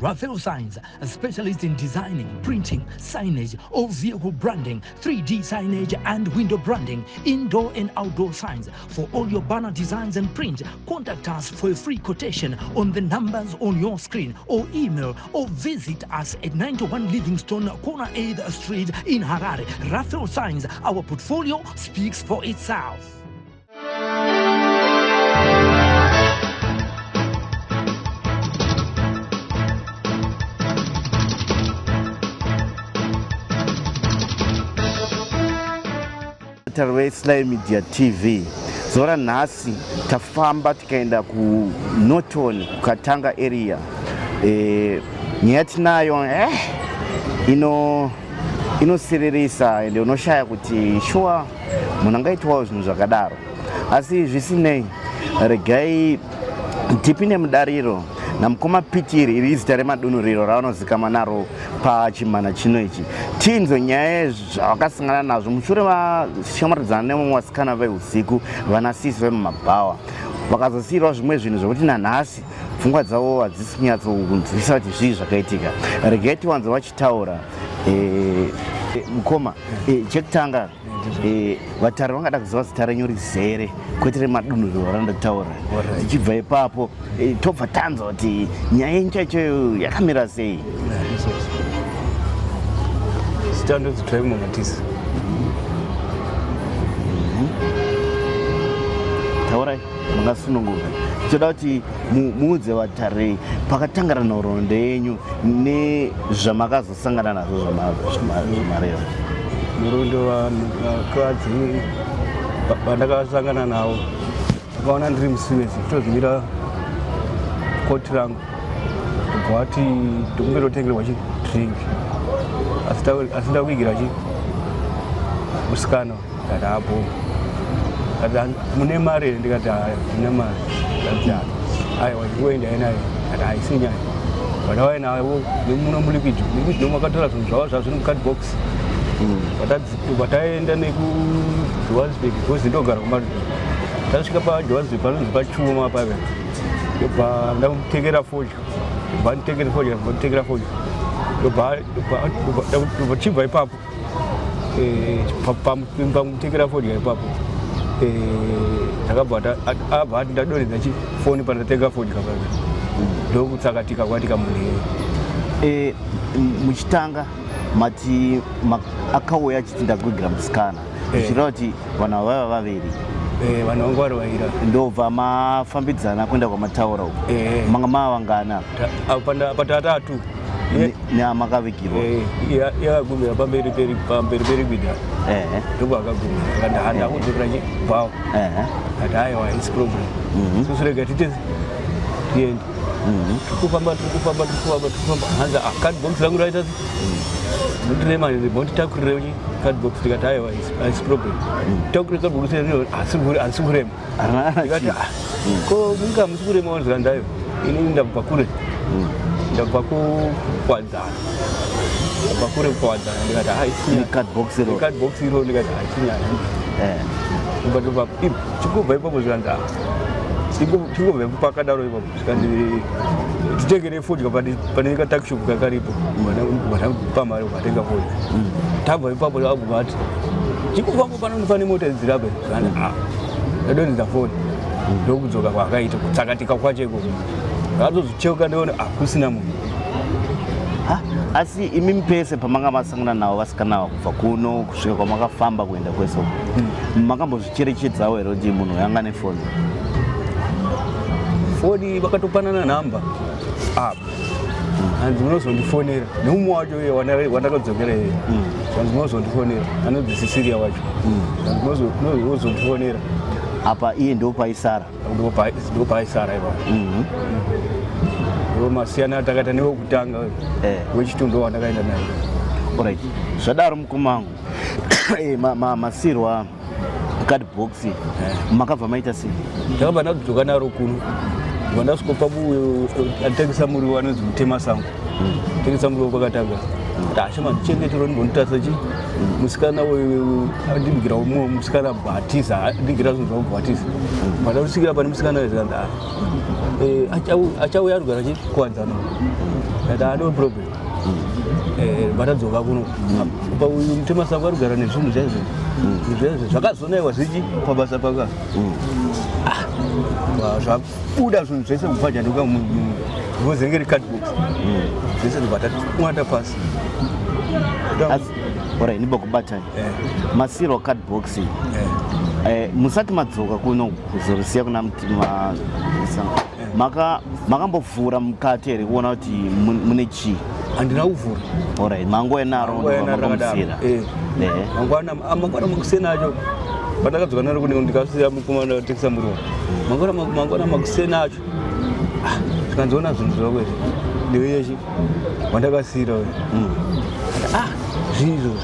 Raphael Signs, a specialist in designing, printing, signage, or vehicle branding, 3D signage and window branding, indoor and outdoor signs. For all your banner designs and print, contact us for a free quotation on the numbers on your screen, or email or visit us at 91 Livingstone, Corner 8th Street in Harare. Raphael Signs, our portfolio speaks for itself. Slay Media TV. Zora nasi tafamba tikaenda ku Norton Katanga area. Nyati nayo inosereresa ende unoshaya kuti shuwa munangaitwawo zvinhu zvakadaro. Asi zvisinei regai tipinde mudariro namukoma Pitiri iri zita remadunhuriro ravanozikama naro pachimhana chino ichi. Tinzo nyaya zvavakasangana nazvo mushure vashamwaridzana nemumwe vasikana veusiku vanasisi vemumabhawa vakazosiyirwa zvimwe zvinhu zvokuti nanhasi pfungwa dzavo hadzisi kunyatsokunzwisa kuti zvii zvakaitika. Regai tiwanze vachitaura. Mukoma, chekutanga vatari vangada kuziva zita renyu rizere kwete remadunhuriro randotaura. Tichibva ipapo tobva tanzwa kuti nyaya yenyu chaicho yakamira sei? Zita ndonzi Draimon Matisi. Taurai mungasununguka. Toda kuti muudze vatari pakatangana nhoroondo yenyu nezvamakazosangana nazvo zvamareva. Nhoroondo vakadzi vandakasangana navo vakaona ndiri muSuez tozivira koti rangu tobva vati tokunge totengerwa chidrink asi ndakuigira musikana ndikati apo mune mari here ndikati mune mari aiwa chingoendai nayo kati haisi nyaya vandavai navo nemuno mulikwidhi nomakatora zvinhu zvavo zvazviri mukadbox vataenda nekujohannesburg because ndogara kumadod tasvika pajohannesburg panonzi pachuma pave ndobva ndamutekera fodya ndobva chibva ipapo pamutekera fodya ipapo ndakabva abva ati ndadonedza chifoni pandatenga fodya pave ndokutsakatika kwatika munhu muchitanga mati akauya achiti ndakuigira musikana zvichireva kuti vanhu vaiva vaviri. Vanhu vangu vari vaira ndobva mafambidzana kuenda kwamataura uko manga mavangana patatatu neamakavigirwa yakagumira pamberi perigwidha ndobva akagumira akandahanda kudzokera chibvawo ati aiwa isi problem sosurega tite tiende tikufamba hanza cardbox rangu raita ndonditakurire cardbox ndikati aiwa isi problem takurire cardbox hasi kurema ndikati ko munga musi kurema wanzira ndayo ini ndabva kure ndabva kukwadzana ndikati cardbox iro ndikati haisinyaya ndobva chikubva ipapo zvikanzi chingobva ipapo pakadaro ipapo zvikandi titengere fodya pane katakishopu kakaripo pamari ukatenga fodya tabva ipapo abva ati chikufamba pane mota dzirape zvikandi ndadonedza foni ndokudzoka kwakaita kutsakatika kwacho ikoko ngatozocheuka ndione kusina munhu. Asi imi pese pamanga masangana navo vasikana kubva kuno kusvika kwamakafamba kuenda kwese makambozvicherechedzawo here kuti munhu yanga nefoni? Foni vakatopanana nhamba apa hanzi munozondifonera neumwe wacho wandakadzokera iye hanzi munozondifonera anonzi Sisiria wacho hanzi munozondifonera apa iye ndopaisara ndopaisara ipapo masiyana takaita newekutanga wechitundo wandakaenda naye. Alright, zvadaro mukomangu masirwa cardbox makabva maita sei? Ndakabva ndadzoka naro kuno vandasvikopa atengesa muriwo anonzi Mutemasango tengesa muriwo kwakatanga ndashama ndichengetero ndibonditarisa chi musikana andibigira umwe musikana bhatiza andigira zvinhu zvamubhatiza pandakusvikira pane musikana wezikanzi achauya arugara chikuwadzana that no problem vatadzoka kuno pauyu mutemasango arugara nezvinhu zvaizvo zvakazonaiwa zvichi pabasa paka zvabuda zvinhu zvese kubvajanduka vozenge recardbox zvese zvatatwanda pasi orai nibokubatani masiro cardbox musati madzoka kuno kuzorisiya kuna mutima makambovhura mukati here kuona kuti mune chii? Handina kuvhura. Alright, mangoenaro ndakamusira mangwana makusena acho pandakadzoka naro kunenge ndikasiya mukomana watekisa muriwo mangwana makusena acho tikanzoona zvinhu zvakwezvi ndeweyeshe wandakasiyira zvinhu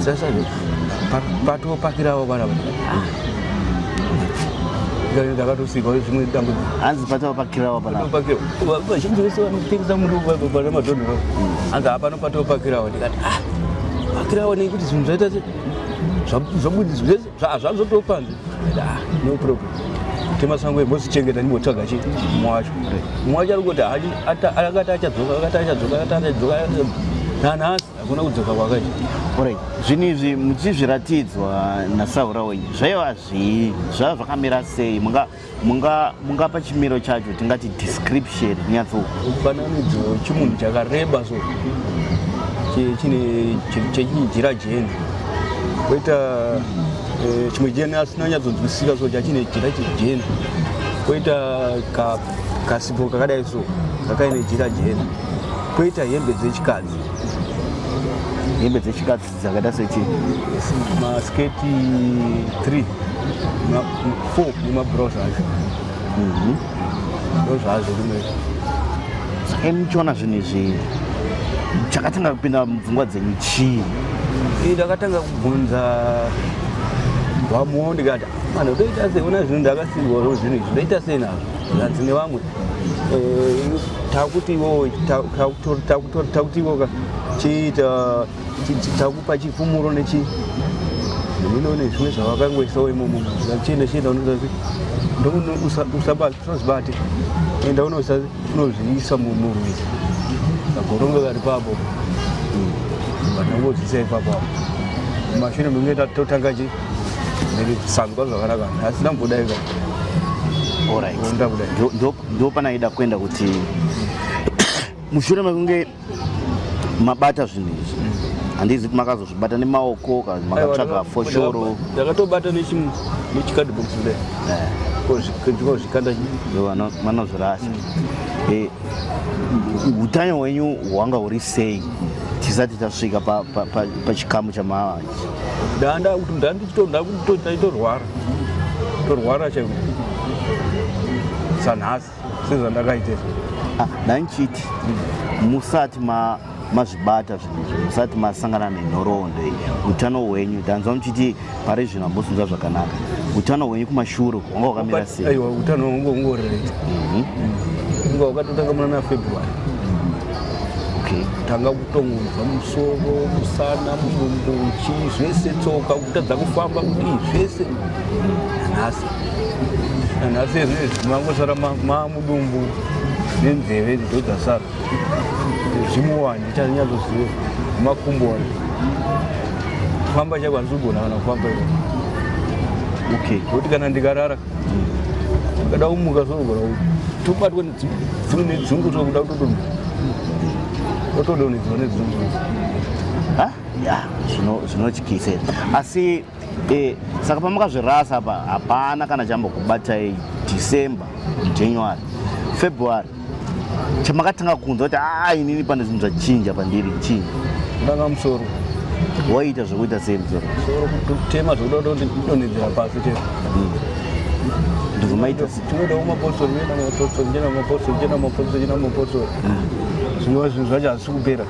sasa patopakirawo pana ndakatosika zvimwe dambudziko hanzi patopakirawo vazhinji vese vanotekesa muriwo pana madhonhero hanzi hapano patopakirawo ndikati pakirawo nekuti zvinhu zvaita zvabudiswa zvese hazvazotopanze no problem temasango emosichengeta ndimbotsvaga chi mumwe wacho ari kuti akati achadzoka nanhasi hakuna kudzoka kwakachi. Alright, zvinhu izvi muchizviratidzwa nasaura wenyu zvaiva zvava zvakamira sei? Mungapa chimiro chacho tingati description mufananidzo chimunhu chakareba so chechinijira jeni koita chimwe jeni asina nyadzonzwisika so chachine jira chejeni koita kasipo kakadai so kakaine jira jeni koita hembe dzechikadzi dzakaita sechi masketi 3 4 nemabhurauzi acho ndozvazvo kumei muchiona zvinhu izvi chakatanga kupinda mupfungwa dzenyu chii? Ndakatanga kubvunza vamuwo ndikati mano toita sei ona zvinhu ndakasirwawo zvinhu izvi ndoita sei nazvo zvanzi nevamwe takuti ivo chiita takupa chifumuro nechi ndinone zvimwe zvavakangoisawo imomo chienda usazibate enda unozviisa murwiri kagoronga kari papo vatangozisa ipapo mashure menge totanga chi sanzwa zvakanaka asi ndambodaika ndo panaida kuenda kuti mushure mekunge mabata zvinhu izvi handizi kuti makazozvibata nemaoko kana makatsvaga foshoro? Ndakatobata nechikadhibox kudai ndikazvikanda manozvirasha. Utano hwenyu hwanga huri sei tisati tasvika pachikamu chamava torwara chaiko sanhasi sezvandakaitesa ndandichiti musati mazvibata zvinhu izvi musati masangana nenhoroondo iyi utano hwenyu ndanzwa muchiti pari zvino hambosunza zvakanaka utano hwenyu kumashure hwanga hwakamira sei? Aiwa utano hwangu hungorereta unga hwakatotanga muna naFebruary tanga kutongodza musoro musana mudumbu chii zvese tsoka kutadza kufamba kudii zvese nanhasi ezvinezvi mangosara mamudumbu nenzeve dzodzasara zvimuwani tichanyatsoziva makumbo ano kufamba chaiko handizogona kana kufamba kuti kana ndikarara ndikada kumuka sorogona tobatwa dzimwe nedzungu tokuda kutodonedzwa nedzungu zvinotyise asi saka pamakazvirasa apa hapana kana chambokubatai December, January, February chamakatanga kunzwa kuti inini pane zvinhu zvachinja pandiri chii? ndanga musoro waita zvokuita sei musoro? kutema zvokuda kuti ndidonedzera pasi chete ndikumaita tinodawo mapostori njena mapostori zvinova zvinhu zvacho hazisi kupera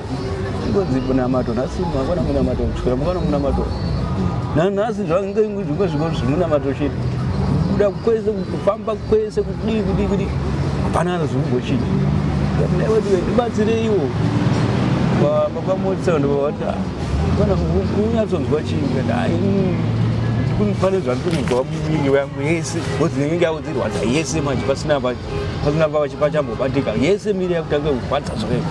ingonzi munamato nhasi makwana munamato kusvikira mukwana munamato nanhasi zvingunamato chete kuda kwese kufamba kwese kudii hapana zvimbochiti ndibatsireiwo pamotisaundi vavati kana unyatsonzwa chii pane zvandikuzwa mumwiri wangu yese wodzinenge ngaudzirwadza yese manje pasina pachambobandika yese miri yakutanga kurwadza zvakaio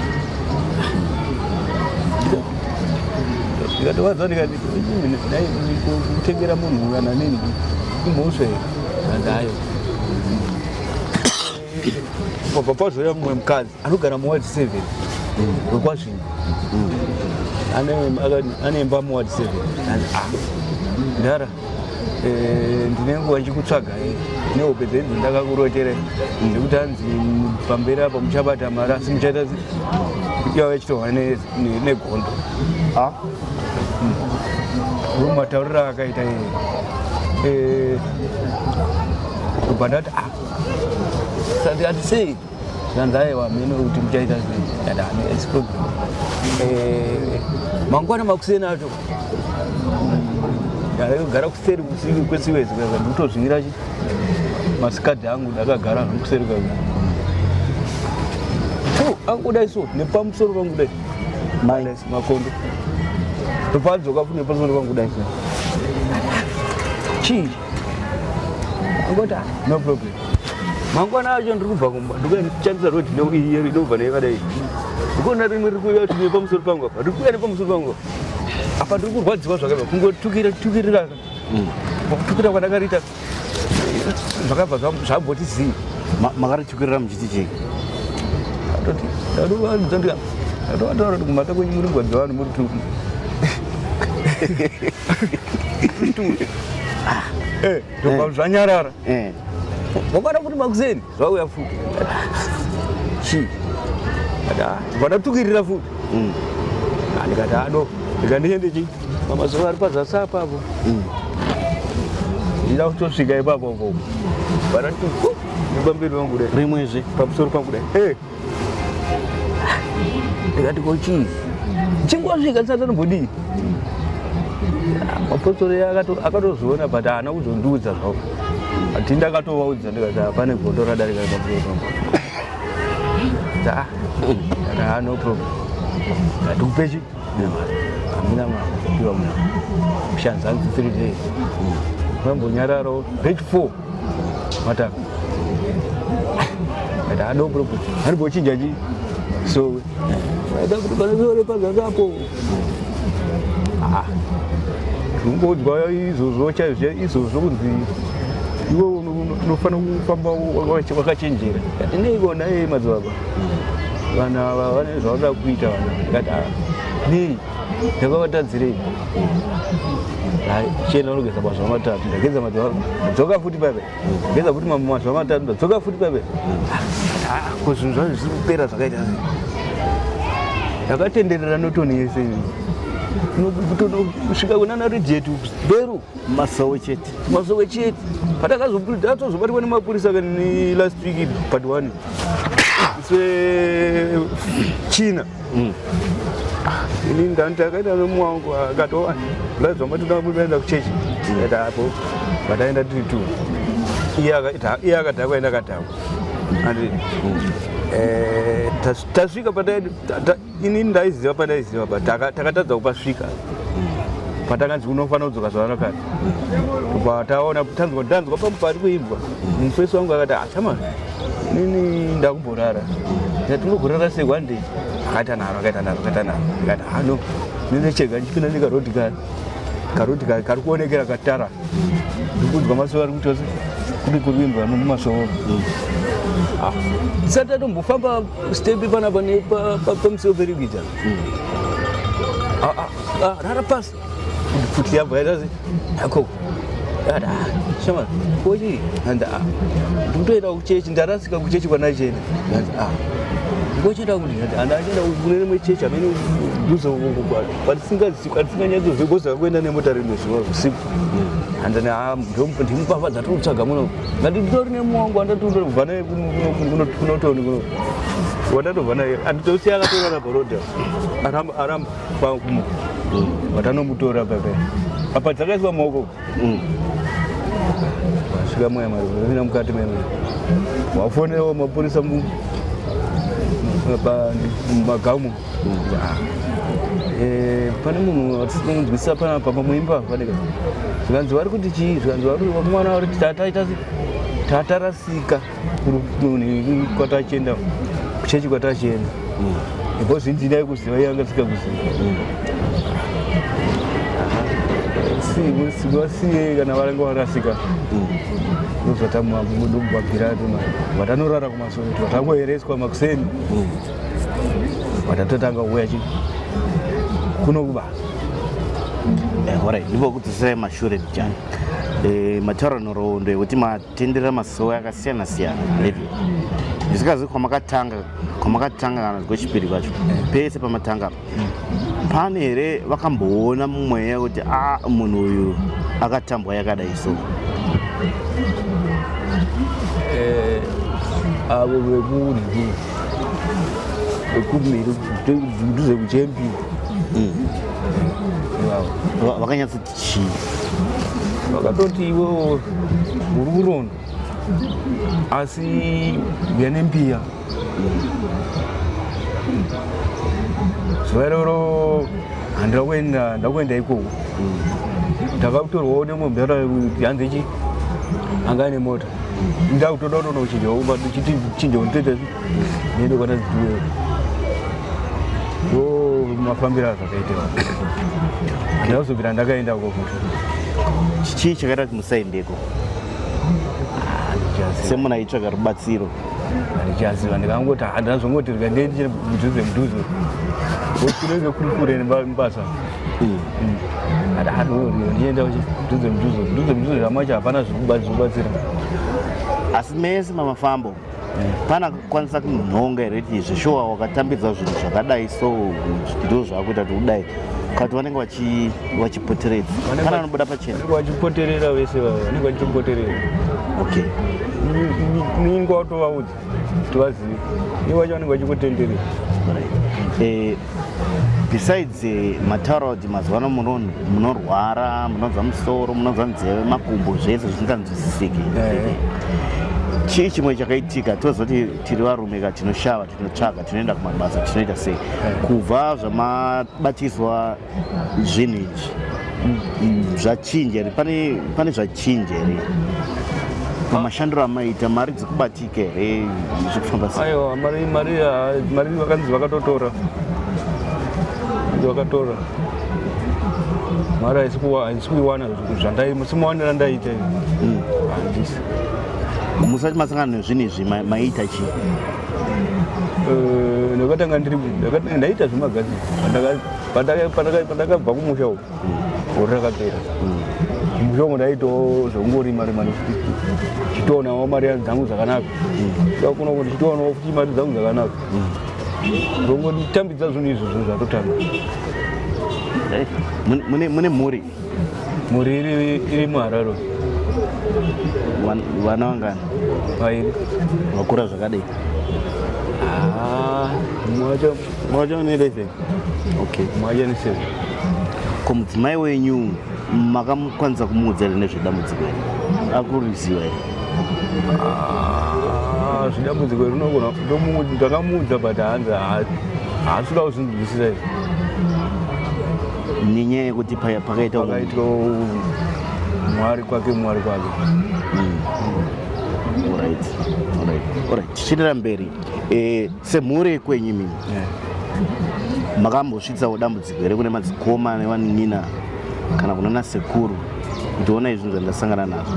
ndikatowadza ndikati kutengera munhu kana nini imhosva zvandayo pabva pazoya mumwe mukadzi anogara muward 7 wekwazvino ane imba muward 7 ndara ndine nguva ndichikutsvaga nehope dzenzi ndakakurotere nekuti hanzi pamberi apa muchabata mari asi muchaita yava ichitohwa negondo matauriro akaita kubva ndati sati ati sei zvanzaiwa mene kuti muchaita sei ati program mangwana makuseni acho ndakagara kuseri kusiri kwesiwezi kaza ndikutozvingira masikadhi angu ndakagara kuseri kaza angudai so nepamusoro pangu dai makondo topadzoka futi nepamusoro pangu dai chii angoti no problem mangwana acho ndiri kubva kumba ndikashandisa rodi inobva neyakadai ndikuona rimwe riri kuuya kuti nepamusoro pangu apa ndiri kuuya nepamusoro pangu apa ndiri kurwadziwa zvakaiva kungotukirira kutukira kwandakariita zvakabva zvamboti zii makaritukirira muchiti chii ndatoataura kuti kumata kwenyu muri ngwadzi vanhu muri tu ndobva zvanyarara wakada kuti makuseni zvauya futi chii vadatukirira futi ndikati ado ndikandiende chii mamazuva ari pazasi apapo ndida kutosvika ipapo varati nepamberi vangu dai rimwezve pamusoro pangu dai ndikati kochii chingosvika ndisati ndambodii mapostori akatozoona but haana kuzondiudza zvavo ati ndakatovaudza ndikati pane gondo radarika pamusoro pangu no problem ndikupechi hamina mapiwa mushanzi hanzi 3 days mambonyararo page 4 mataka ati ado problem haribochinja chii so aida kuti panozore pazakapo ungodzwa izvozvo chaizvo izvozvo kunzi iwe unofanira kufamba wakachenjera ati neikona madzibaba vanhu ava vane zvavanoda kuita vanhu ndikati nei ndakavatadzirei chienda unogeza mazuva matatu ndageza mazuva ndadzoka futi paipai ndageza futi mazuva matatu ndadzoka futi paipai ko zvinhu zvacho zviri kupera zvakaita sei ndakatenderera notoni yese kusvika kunana redieti beru masowe chete patakazobatwa nemapurisa kani last week part 1 sechina ini ndakaita nomuwangu akatova lazwa matinamuenda kuchechi ati apo pataenda tiri 2 iye akati akaenda akatakwa andi tasvika inini ndaiziva pandaiziva but takatadza kupasvika patakanzi unofanira kudzoka zvavanokati pataona tanzwa pamupati kuimbwa mufesi wangu akati achama nini ndakumborara ndinogorara sei 1 day akaita naro ndikati hano nine chega ndichipinda nekarodhi kari kuonekera katara ndikudzwa masoro ari kutose kuri kuimbwa nomumasoro ndisati atombofamba stepi panapa pamusoro perikuita rara pasi futi yabva yaitasi ako shama kochi anda ndikutoenda kuchechi ndarasika kuchechi kwanachenda ngochenda kuti andaenda kune rimwe chechi amene patisinganyatsozvekoza kuenda nemota rimwe zuva usiku andani ndimupafadza tokutsvaga muno ngati nditori nemuwangu andatondori kubva naye kunotoni kuno wandatobva naye anditosiya akatora naparodha aramba pakumo vatanomutora paipai apa dzakaiswa maoko vasvika moya mari vina mukati mene wafonerawo mapurisa magamu pane munhu atisikunzwisisa panapa pamuimba paneka zvikanzi vari kuti chii zvikanzi mwana vari tatarasika kwatachienda kuchechi kwatachienda ipo zvinzidai kuziva yanga tisikakuziva siwasiye kana varanga varasika ndozvatamwabwira vatanorara kumasoti vatangoereswa makuseni vatatotanga kuuya chi kuno kuba alright ndipo kudzosera mashure mjani mataura nhoroondo yekuti matenderera masowe akasiyana siyana levi zvisikazi kwamakatanga kana kwechipiri kwacho pese pamatanga pane here vakamboona mumweya kuti munhu uyu akatambwa yakadai so avo vekumiri duze kuchempi vakanyatsoti chii vakatoti iwo uri kurondo asi yanembiya zuva iroro ndakuenda ikoko ndakatorwawo nemumbera yanzi chi anga ane mota ndakutoda kutonokuchinjawo chiti chinjawo nditete nendo kwatadziduwe ndo mafambiro azvakaiteva ndakazobvira ndakaenda uko kuti chii chakaita kuti musaendeko semuna itsvaga rubatsiro handichaziva ndikangoti handazongoti rikandiendi mudhuze kunenge kuri kure nembasa ndienda mudhuze zvamacho hapana zvikubatsira asi mese mamafambo pana kukwanisa kunhonga here kuti zvishowa wakatambidza zvinhu zvakadai so ndo zvakuita kuti udai kati vanenge vachipoteredza kana vanobuda pachena vachipoterera vese vanenge vachipoterera okay ningo watovaudza kuti vazive ivo vacho vanenge vachikutenderera besides mataura kuti mazuva ano munorwara munonzwa musoro munonzwa nzeve makumbo zvese zvisinganzwisisiki chii chimwe chakaitika tozoti tiri varume tinoshava tinotsvaga tinoenda kumabasa tinoita sei kubva zvamabatiswa zvinhu izvi zvachinja here pane zvachinja here pamashandiro amaita mari dzikubatika here zvekufamba sei aiwa mari vakanzi vakatotora vakatora mari haisi kuiwana simuwanira ndaita handisi musati masangana nezvinhu izvi maita chii ndakatanga ndaita zvemagazini pandakabva kumusha uku gori rakapera kumusha uku ndaitawo zvekungorima chitoonawo mari dzangu dzakanaka kuno kuti chitoonawo futi mari dzangu dzakanaka ndongotambidza zvinhu izvo zvinhu zvatotanga mune mhuri iri muhararo vana vangani vairi vakura zvakadai mwacho une 11 okay mwacho ne 7 ko mudzimai wenyu makamukwanisa kumuudza here nezvedambudziko here akuriziva here zvidambudziko rinogona ndakamuudza but haasida kuzvinzwisisa izvi nenyaya yekuti pakaita mwari kwake alright tichirera mberi semhuri kwenyu mimi makambosvitsawo dambudziko here kune madzikoma nevanin'ina kana kunana sekuru kutiona izvi zvandasangana nazvo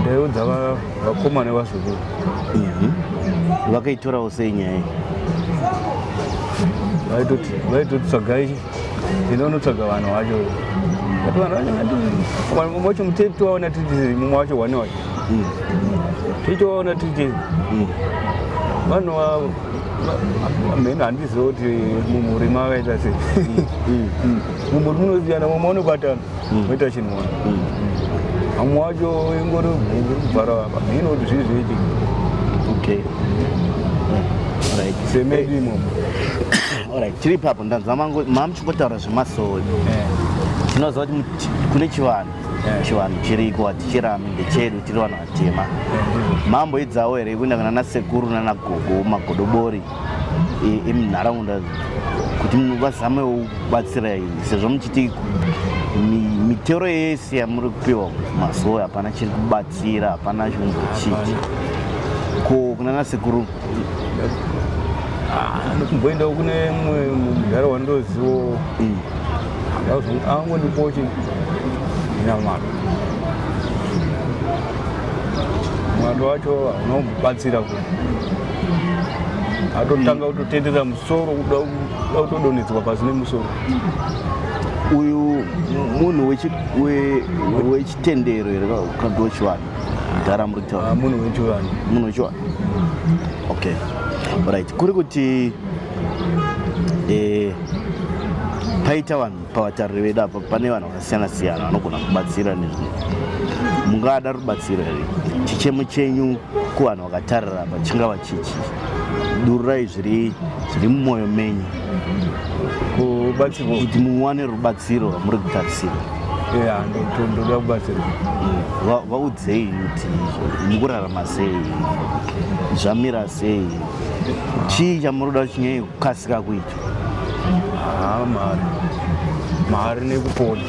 ndaiudza vakoma nevazukuru vakaitorawo sei nyaya vaitoti tsvagai ndinonotsvaga vanhu vacho ati vanhu vacho macho mutetiwaona titi mumwe wacho hwane wacho tichiwaona titi vanhu mhene handiziva kuti mumhuri makaita sei mumhuri munosiyana mumwe unobatana moita chinhu mwana hamwe wacho ingori kubvara mhino kuti zvii zviitika okay semedu imomo tiri ipapo ndanzwa mamuchingotaura zvemasowe tinoziva kuti kune chivanhu chivanhu chiriko hatichirami ndechedu tiri vanhu vatema. Mambo idzawo here kuenda kana nasekuru nanagogo magodobori emunharaunda kuti vazamewo kubatsira sezvo muchiti mitero yese yamuri kupiwa mazuva hapana chiri kubatsira, hapana chimbochiti. Ko kuna nasekuru kumboendawo kune mumwe mugaro wandoziwo angondipochi nyamaro mwando wacho unomubatsira kuti atotanga kutotendera musoro kuda kutodonhedzwa pasi nemusoro. Uyu munhu wechitendero here kana kuti wechivanhu mudhara muri kutaura? Munhu wechivanhu. Munhu wechivanhu. Okay, right. Kuri kuti paita vanhu pavatariri vedu apa pane vanhu vakasiyana-siyana vanogona kubatsira nezvino. Mungada rubatsiro here? Chichemo chenyu kuvanhu vakatarira apa chingava chichi? Dururai zviri mumwoyo menyu kuti muwane rubatsiro rwamuri kutarisira. Ndoda kubatsira. Vaudzei kuti mukurarama sei, zvamira sei, chii chamuroda chinyanye kukasika kuita? Mari nekupona.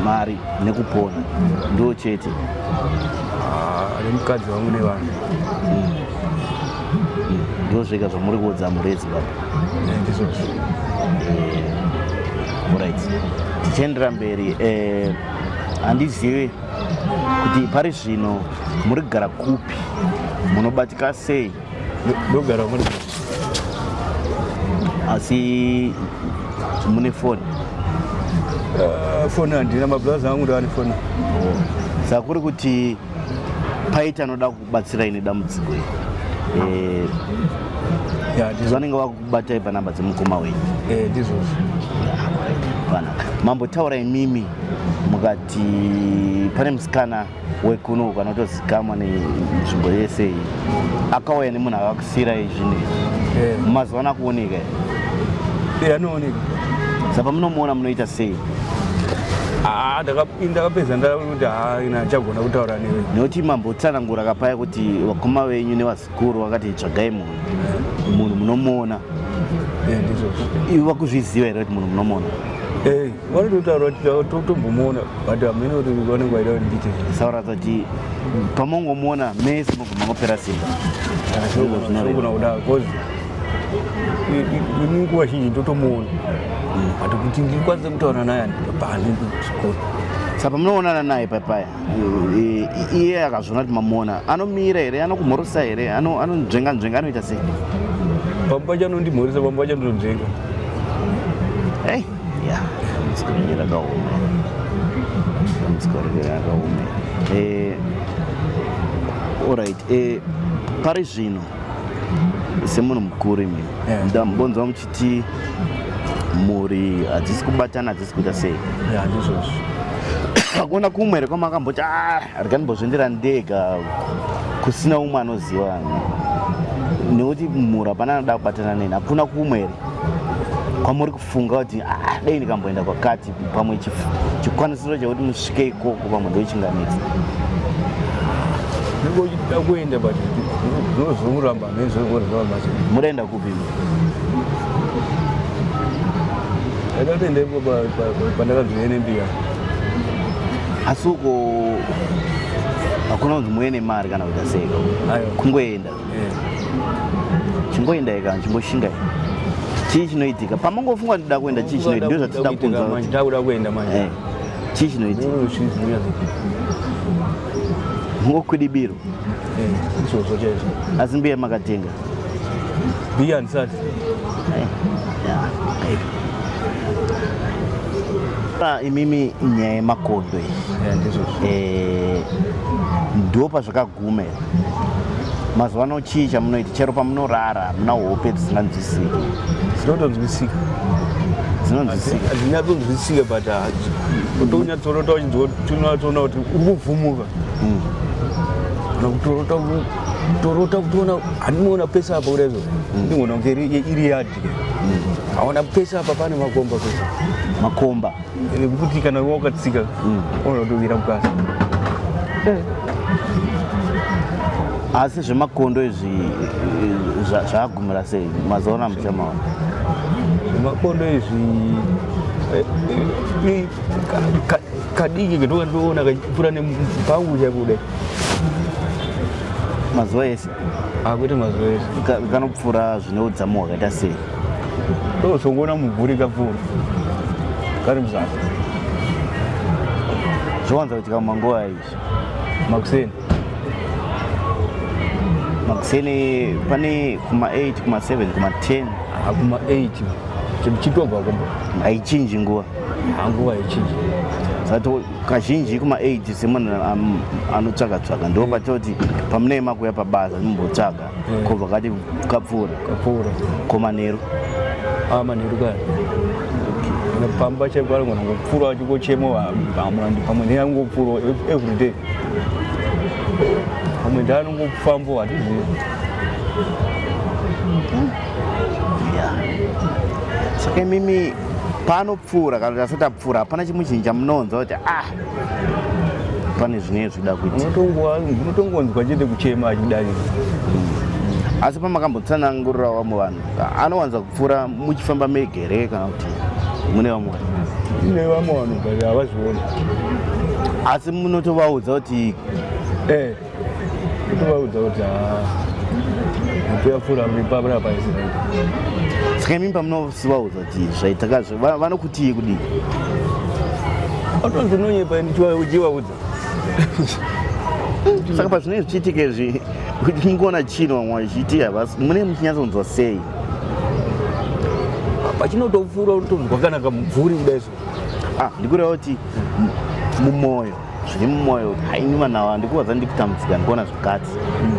Mari nekupona ndo chete. Nemukadzi wangu nevanhu ndo zvega zvamuri kuudza muredzi baba? Ndizvozvo. Right. Tichiendera mberi, handizivi kuti pari zvino muri kugara kupi, munobatika sei? Ndogara muri asi mune foni? Foni handina, mablaza angu ndo ane foni. Saka kuri kuti paita anoda kubatsirai nedambudziko iri, zvanenge vakubatai panhamba dzemukoma wenyu? Ndizvozvo. Mambotaura imimi mukati pane musikana wekuno kanotozikamwa nenzvimbo yese iyi akauya nemunhu akakusiyirai zvinhu izvi, mazuva ano akuoneka here? Anooneka. Saka pamunomuona munoita sei? Ndakapedza ndava kuti achagona kutaura newe. Nekuti mambotsanangura kapaya kuti vakoma venyu nevazukuru vakati tsvagai munhu munomuona. Ndizvozvo. Ivo vakuzviziva here kuti munhu munomuona? Vanototaura kuti totombomuona but hamene kuti vanenge vaida kuti ndiite. Sauratsa kuti pamongomuona mese mogoma ngopera simba. Zvinogona kudaro because nguva zhinji ndotomuona but kuti ndikwanise kutaura naye handipani kuchikoro. Saka pamunoonana naye papaya iye akazviona kuti mamuona, anomira here, anokumhorosa here, anonzvenga-nzvenga, anoita sei? Pamwe pacho anondimhoresa, pamwe pacho anondonzvenga. Dambudziko rakaoma. Alright, pari zvino semunhu mukuru imi ndambonzwa muchiti muri hadzisi kubatana, hadzisi kuita sei? Ndizvozvo. Hakuna kumwe here kwamakamboti handikanimbozvendera ndega kusina umwe anoziva, nekuti mhuri hapana anoda kubatana neni? Hakuna kumwe here kwamuri kufunga kuti dai ndikamboenda kwakati pamwe chikwanisiro chekuti musvike ikoko pamwe ndoichingamidza? Ndingoda kuenda but ndinozomuramba nezvokuramba. Muraenda kupi? Ndakatoenda pandakabvire nembiya. Asi uko hakuna kunzi muve nemari kana kuita sei? Kungoenda chingoenda ika chimboshinga chii chinoitika pamangofunga ndida kuenda? Chii chinoitika? Ndizvo zvatida kubvunza. Ndakuda kuenda manje. Chii chinoitika? Ngokwidi biro? Izvozvo chaizvo. Asi mbiya makatenga? Mbiya handisati. Imimi nyaya yemakondo ndo pazvakaguma. Mazuva ano chii chamunoita? Chero pamunorara hamuna hope dzisinganzwisiki? Dzinotonzwisika. Dzinonzwisika? Hadzinatonzwisika but utonyatsonota uchinzwa kuti uri kuvhumuka. Torota kutoona handinoona pesa apa kudai ndingoona kunge iri yadhi aona pesa apa pane makomba pesa makomba kuti kana wakatsika unotowira mukati asi zvemakondo izvi zvagumira sei mazoona muchamaona makondo izvi kadiki ketokandoona kachipfuura nepangu chakuda mazuva ese kwete mazuva ese kanopfuura zvine udzamu hwakaita sei ndosongoona mumvuri kapfuura kari muzasi zvowanza kuitika manguva izvi makuseni pane kuma8 kuma7 kuma10 kuma8 chitobva kombo haichinji nguva nguva haichinji sato kazhinji kuma8 semunhu anotsvaka ndo patoti pamunema kuya pabasa mumbotsvaga kobva kati kapfuura komanheru manheru kani pamba chaipo ari ngona ngopfuura achikochemo pamwe neangopfuura everyday pamwe ndanongofambo hatizivi saka imimi panopfuura kana kuti asati apfuura hapana chimwe chinhu chamunonzwa kuti pane zvine zvida kuita unotongonzwa chete kuchema achidarika asi pamakambotsanangurira vamwe vanhu anowanza kupfuura muchifamba megere kana kuti mune vamwe vanhu ine vamwe vanhu but havazvioni asi munotovaudza kuti kutovaudza kuti yapfuura mipaparapaisira saka imimi pamunosivaudza kuti zvaitakazvo vanokutii kudii atonzvinonyepa ndichivaudza saka pazvinenge zvichiitika izvi kuti mungoona chino vamwe vachiitika basi mune muchinyatsonzwa sei pachinotopfuura unotonzwa kana kamumvuri kudaiso ndikureva kuti mumwoyo zviri mumwoyo haini vanhu ndikuwadza ndikutambudzika ndikuona zvakati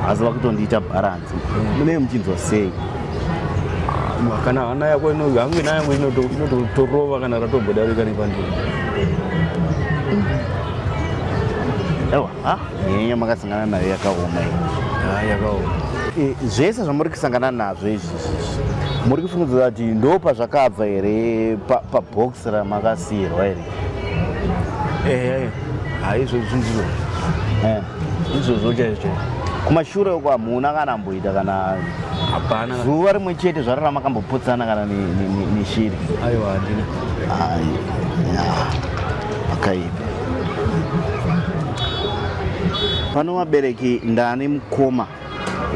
asi vakutondiita bharanzi mune muchinzwa sei kana hana yako hamwe nayangu inototorova kana ratombodarika nepandiro nyenya makasangana nayo yakaoma yakaoma zvese zvamuri kusangana nazvo izvi muri kufungidzira kuti ndo pazvakabva here pabhokisi ramakasiyirwa here haizvozvinziro izvozvo chaizvo kumashure uko hamuna kana mboita kana hapana zuva rimwe chete zvaro ramakamboputsana kana neshiri aiwa handina akaipa pano vabereki ndani mukoma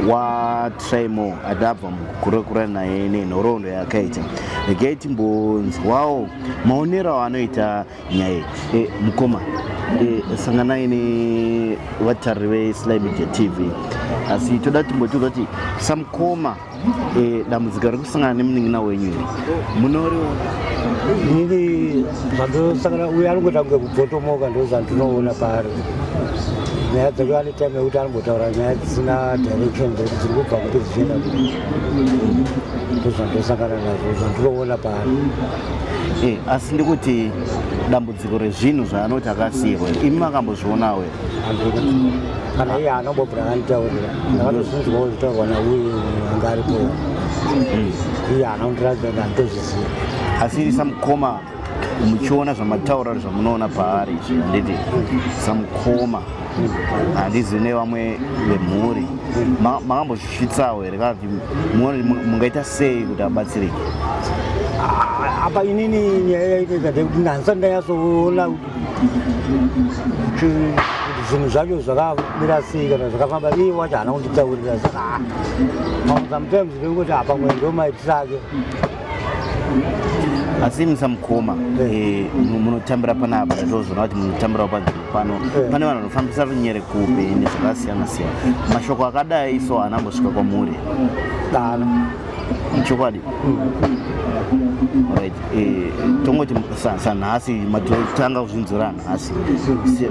waTraimo adabva mukurekura naye nenhoroondo yakaita regai timbonzwawo maonero avanoita nyaya mukoma sanganai nevatariri veSly Media TV asi toda timbotiudza kuti samukoma dambudziko riri kusangana nemunin'ina wenyu munoriwo inini zvandosangana uyo anongoita kunge kubvotomoka ndozvandinoona paari nyaya dzake ane time yekuti anombotaura nyaya dzisina direction dzekuti dziri kubva kuti zvichienda kuti ndozvandosangana nazvo zvandinoona paari asi ndikuti dambudziko rezvinhu zvaanoti akasiyirwa imi makambozvionawo kana iye anombobvira anitaurira ndakatozvinzwawo zvitaurwa nauye anga aripo iye anondiratidza kuti handitozviziva asi samukoma muchiona zvamataura zvamunoona paari izvi handiti samukoma handizivi nevamwe vemhuri makambozvisvitsawo here kana kuti mungaita sei kuti abatsirike apa inini nyaya yainoita ndekuti ndanisati ndanyatsoona kuti zvinhu zvacho zvakamira sei kana zvakafamba iye wacho haana kunditaurira saka sometimes ndingoti apa mwe ndo maitiro ake asi musamukoma munotambira panapa ndozvona kuti munotambirawo panzvimbo pano pane vanhu vanofambisa runyere kupe nezvakasiyana siyana mashoko akadai so anambosvika kwamuri dana chokwadi right tongoti sanhasi matotanga kuzvinzura nhasi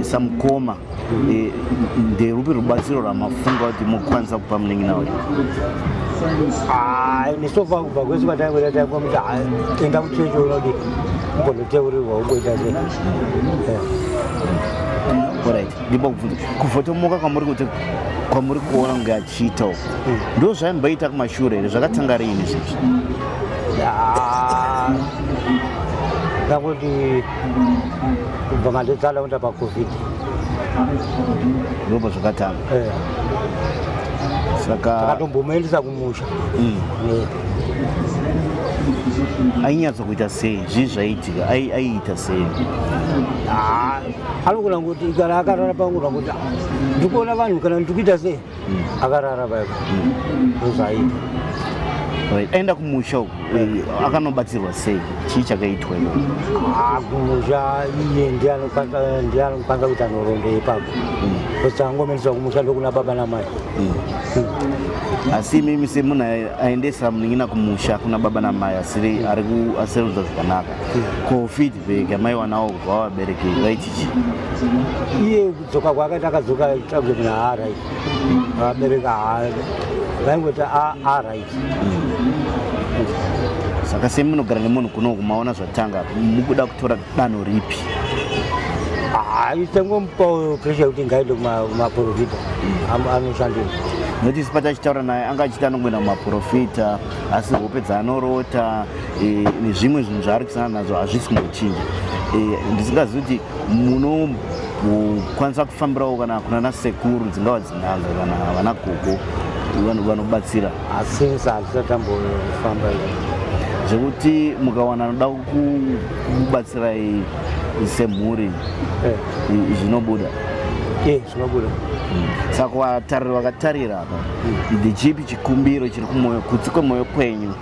samukoma nderupi rubatsiro ramafunga kuti mukwanisa kupa munin'ina wenyu nesofa kubva kwese kwatangoita tangomuti enda kuchechi unodi mbondoteurirwa umboita sei right ndipo kuvhotomoka kwamuri kuona kunge achiita uko ndo zvaimboita kumashure here zvakatanga riini zvizvi ndangoti kubva manditsala kuenda paCovid ndopo zvakatanga saka takatombomuendesa kumusha ainyatsokuita sei zvii zvaiitika aiita sei anogona kuti kana akarara pangona kuti ndikuona vanhu kana ndikuita sei akarara paipo ndozvaiita aenda kumusha uku akanobatsirwa sei chii chakaitwa kumusha iye ndiye anokwanisa kuita nhoroondo ipapo kuti angomendeswa kumusha ndokuna baba namai asi mimi semunhu aendesa munin'ina kumusha kuna baba namai asirikuzwa zvakanaka ko feedback yamaiwanawo kubva vabereki vaitichi iye kudzoka kwakaita akadzoka takuti munhu haaraiti vabereki vaingoti araiti saka semunogara nemunhu kunoku maona zvatanga mukuda kutora danho ripi itangomupawo pressure yekuti ngaende kumaprofita anoshandira noti sipata achitaura naye anga achita anongoenda kumaprofita asi hope dzaanorota nezvimwe zvinhu zvaari kusangana nazvo hazvisi kungochinja ndisingazivi kuti munokwanisa kufambirawo kana kunana sekuru dzingava dzin'anga kana vana gogo vanobatsira asi hatisatamboifamba zvekuti mukawana anoda kubatsirai semhuri zvinobuda zvinobuda saka vatariri vakatarira apa ndechipi chikumbiro chiri kumwoyo kutsi kwemwoyo kwenyu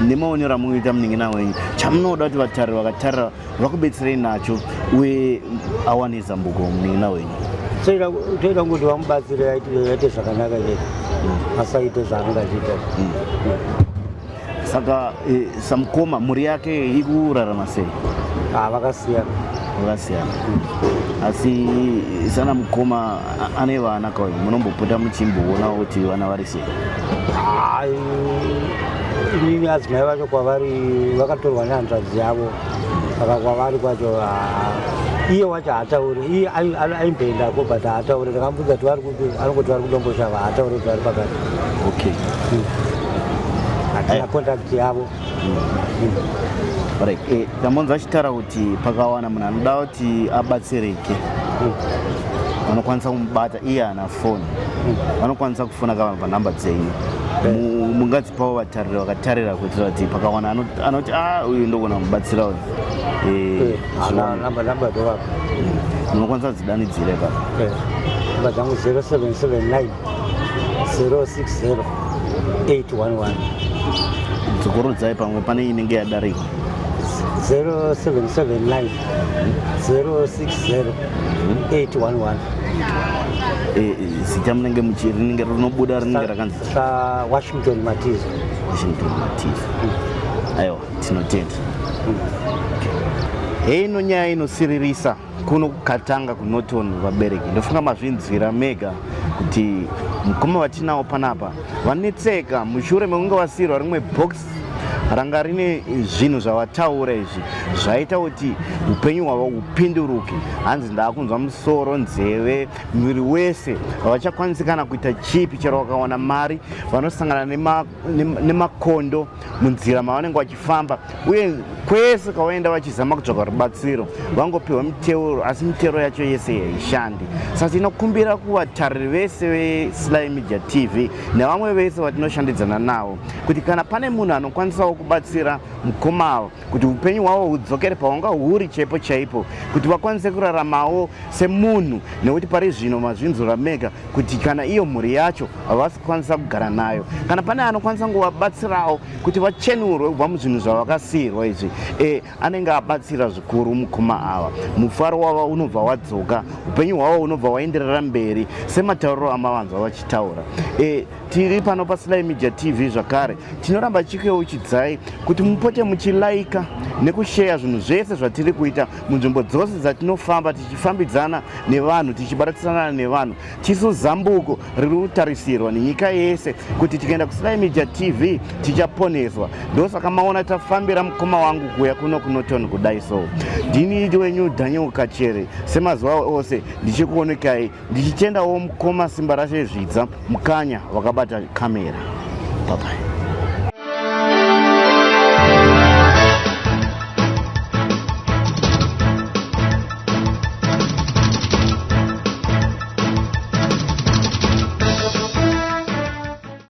nemaonero amunoita munin'ina wenyu chamunoda kuti vatariri vakatarira vakubetserei nacho uye awane zambuko munin'ina wenyu toita kuti vamubatsire aite zvakanaka chete asaite zvaanongachiita saka samukoma mhuri yake ikurarama sei vakasiyana asi sana mukoma ane vana kauyi munombopota muchimboonawo kuti vana vari sei inini adzimai vacho kwavari vakatorwa nehanzvadzi yavo saka kwavari kwacho iye wacho haatauri iye aimboendako but haatauri ndakambudza kuti anongoti vari kudomboshava haatauri kuti vari pakati okay hatina contact yavo tambonza achitaura kuti pakawana munhu anoda kuti abatsirike vanokwanisa kumubata iye hana foni vanokwanisa kufona kava panhamba dzenyu mungadzipawo vatariri vakatarira kuitira kuti pakawana anoti uyu ndogona mubatsira uyu namba dovapa munokwanisa kuzidanidzire kaka namba dzangu 0779 060 811 dzokorodzai pamwe pane inenge yadarikwa 0779 060 811 zita munenge muchirinenge rinobuda rinenge rakanzi Washington Matiza aiwa tinotenda heino nyaya inosiririsa kuno kukatanga kuNorton vabereki ndofunga mazvinzwira mega kuti mukoma vatinawo panapa vanetseka mushure mekunge vasiyirwa rimwe box ranga rine zvinhu zvavataura izvi zvaita kuti upenyu hwavo hupinduruke. Hanzi ndakunzwa musoro, nzeve, mwiri wese havachakwanisi kana kuita chipi chero vakawana mari vanosangana nemakondo munzira mavanenge vachifamba, uye kwese kwavaenda vachizama kutsvaka rubatsiro vangopiwa mitero, asi mitero yacho yese haishandi. Saka tinokumbira kuvatariri vese veSly Media TV nevamwe vese vatinoshandidzana navo kuti kana pane munhu anokwanisawo kubatsira mukoma ava kuti upenyu hwavo hudzokere pahunga huri chaipo chaipo, kuti vakwanise kuraramawo semunhu, nekuti pari zvino mazvinzura mega kuti kana iyo mhuri yacho havasi kukwanisa kugara nayo, kana pane anokwanisa kuvabatsirawo kuti vachenurwe kubva muzvinhu zvavakasiyirwa izvi, anenge abatsira zvikuru mukoma ava. Mufaro wavo unobva wadzoka, upenyu hwavo unobva waenderera mberi sematauriro amavanzwa vachitaura. Tiri pano paSly Media TV zvakare tinoramba chikeuchidzai kuti mupote muchilaika nekusheya zvinhu zvese zvatiri kuita munzvimbo dzose dzatinofamba, tichifambidzana nevanhu, tichibaratisana nevanhu. Tisu zambuko riri kutarisirwa nenyika yese kuti tikaenda kuSly Media TV tichaponeswa. Ndosaka maona tafambira mukoma wangu kuya kuno kuNorton kudai so. Ndini wenyu Daniel Kachere, semazuva ose ndichikuonekai ndichitendawo mukoma simba rashe zvidza mukanya wakabata kamera. Bye bye.